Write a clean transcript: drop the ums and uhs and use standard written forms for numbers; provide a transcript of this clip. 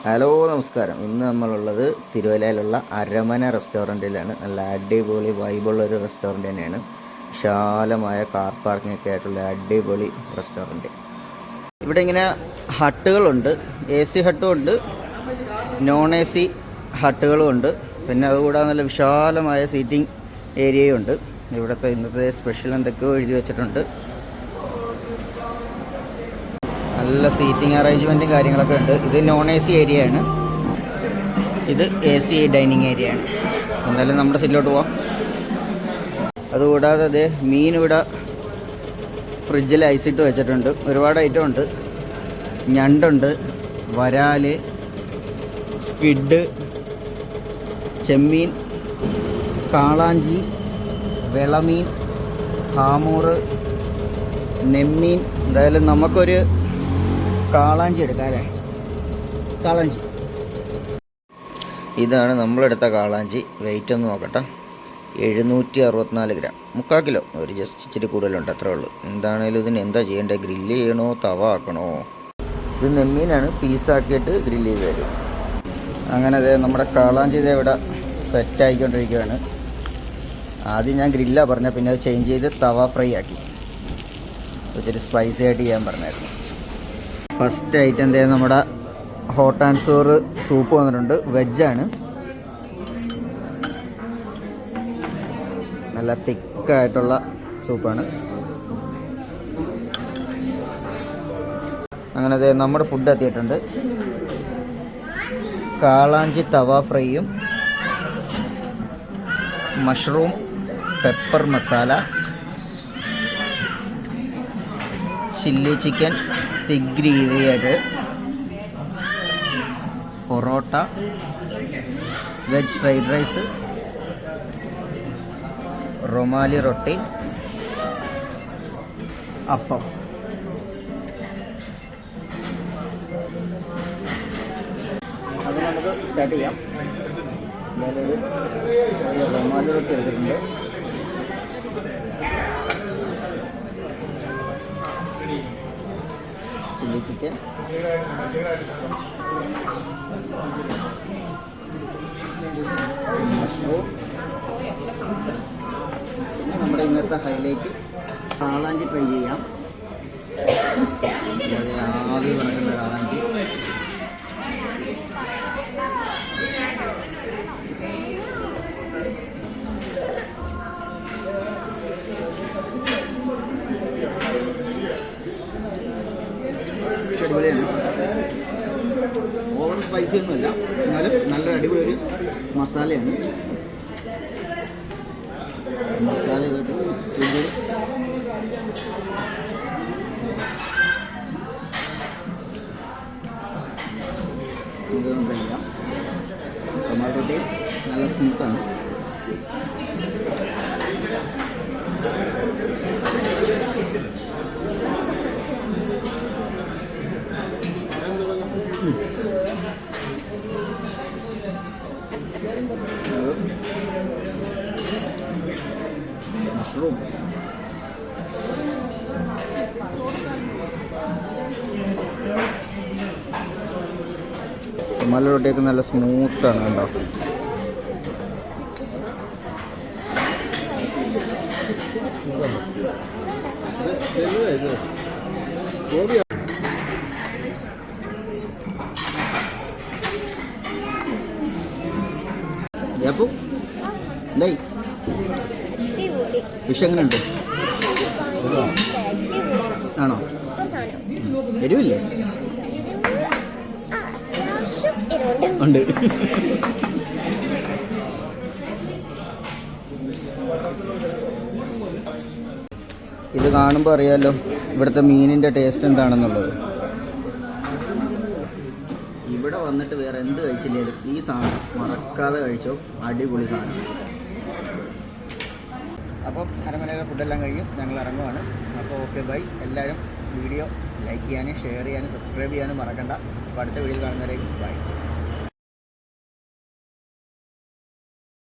Hello നമസ്കാരം. ഇന്ന് നമ്മളുള്ളത് തിരുവല്ലയിലുള്ള അരമന റെസ്റ്റോറൻറ്റിലാണ്. നല്ല അടിപൊളി വൈബുള്ള ഒരു റെസ്റ്റോറൻറ്റ് തന്നെയാണ്. വിശാലമായ കാർ പാർക്കിംഗ് ഒക്കെ ആയിട്ടുള്ള അടിപൊളി റെസ്റ്റോറൻറ്റ്. ഇവിടെ ഇങ്ങനെ ഹട്ടുകളുണ്ട്, AC ഹട്ടും ഉണ്ട്, നോൺ AC ഹട്ടുകളും ഉണ്ട്. പിന്നെ അതുകൂടാതെ നല്ല വിശാലമായ സീറ്റിംഗ് ഏരിയയും ഉണ്ട്. ഇവിടുത്തെ ഇന്നത്തെ സ്പെഷ്യൽ എന്തൊക്കെയോ എഴുതി വെച്ചിട്ടുണ്ട്. നല്ല സീറ്റിംഗ് അറേഞ്ച്മെൻറ്റും കാര്യങ്ങളൊക്കെ ഉണ്ട്. ഇത് നോൺ AC ഏരിയയാണ്, ഇത് AC ഡൈനിങ് ഏരിയയാണ്. എന്തായാലും നമ്മുടെ സീറ്റിലോട്ട് പോവാം. അതുകൂടാതെ അതേ മീൻ ഇവിടെ ഫ്രിഡ്ജിൽ ഐസിട്ട് വെച്ചിട്ടുണ്ട്. ഒരുപാട് ഐറ്റം ഉണ്ട്. ഞണ്ടുണ്ട്, വരാല്, സ്ക്വിഡ്, ചെമ്മീൻ, കാളാഞ്ചി, വെളമീൻ, ഹാമൂറ്, നെമ്മീൻ. എന്തായാലും നമുക്കൊരു കാളാഞ്ചി എടുക്കാം അല്ലേ? കാളാഞ്ചി ഇതാണ് നമ്മളെടുത്ത കാളാഞ്ചി. വെയിറ്റ് ഒന്ന് നോക്കട്ടെ. 764 ഗ്രാം, 3/4 കിലോ. ഒരു ജസ്റ്റ് ഇച്ചിരി കൂടുതലുണ്ട്, അത്രേ ഉള്ളൂ. എന്താണേലും ഇതിന് എന്താ ചെയ്യേണ്ടത്? ഗ്രില്ല് ചെയ്യണോ തവ ആക്കണോ? ഇത് നെമ്മീനാണ്, പീസാക്കിയിട്ട് ഗ്രില്ല് ചെയ്ത് തരും. അങ്ങനെ അതെ നമ്മുടെ കാളാഞ്ചി ഇത് ഇവിടെ സെറ്റായിക്കൊണ്ടിരിക്കുകയാണ്. ആദ്യം ഞാൻ ഗ്രില്ലാണ് പറഞ്ഞത്, പിന്നെ അത് ചേഞ്ച് ചെയ്ത് തവ ഫ്രൈ ആക്കി. ഇത്തിരി സ്പൈസി ആയിട്ട് ചെയ്യാൻ പറഞ്ഞായിരുന്നു. ഫസ്റ്റ് ഐറ്റം എന്താ, നമ്മുടെ ഹോട്ട് ആൻഡ് സോർ സൂപ്പ് വന്നിട്ടുണ്ട്. വെജാണ്, നല്ല തിക്കായിട്ടുള്ള സൂപ്പാണ്. അങ്ങനെ അതെ നമ്മുടെ ഫുഡ് എത്തിയിട്ടുണ്ട്. കാളാഞ്ചി തവ ഫ്രൈയും mushroom pepper masala, chilli chicken thick ഗ്രേവിയായിട്ട്, parotta, veg fried rice, rumali roti, appam. അത് നമുക്ക് സ്റ്റാർട്ട് ചെയ്യാം. ഞാനൊരു റൊമാലി റൊട്ടി എടുത്തിട്ടുണ്ട്. ചില്ലി ചിക്കൻ, മഷ്റൂം, പിന്നെ നമ്മുടെ ഇന്നത്തെ ഹൈലൈറ്റ് കാളാഞ്ചി ട്രൈ ചെയ്യാം. വളരെ ആവി പറക്കുന്ന കാളാഞ്ചി. അടിപൊളിയാണ്. ഓവർ സ്പൈസി ഒന്നുമല്ല, എന്നാലും നല്ല അടിപൊളി ഒരു മസാലയാണ്. മസാല ഇതൊക്കെ ഇതൊന്നും കഴിക്കാം. ടൊമാറ്റോ നല്ല സ്മൂത്താണ്. മഷ്റൂം ടൊമാറ്റോ റൊട്ടിയൊക്കെ നല്ല സ്മൂത്താണ് കേട്ടോ. അപ്പോൾ എന്തായി ഫിഷ് എങ്ങനെയുണ്ട്? ആണോ? എരിവില്ലേ? ഉണ്ട്. ഇത് കാണുമ്പോൾ അറിയാമല്ലോ ഇവിടുത്തെ മീനിൻ്റെ ടേസ്റ്റ് എന്താണെന്നുള്ളത്. ഇവിടെ വന്നിട്ട് വേറെ എന്ത് കഴിച്ചില്ലേലും ഈ സാധനം മറക്കാതെ കഴിച്ചോ. അടിപൊളി സാധനം. അപ്പം അരമനയിലെ ഫുഡെല്ലാം കഴിയും, ഞങ്ങൾ ഇറങ്ങുവാണ്. അപ്പോൾ ഓക്കെ ബൈ. എല്ലാവരും വീഡിയോ ലൈക്ക് ചെയ്യാനും ഷെയർ ചെയ്യാനും സബ്സ്ക്രൈബ് ചെയ്യാനും മറക്കണ്ട. അപ്പോൾ അടുത്ത വീഡിയോയിൽ കാണുന്നവരേക്കും ബൈ.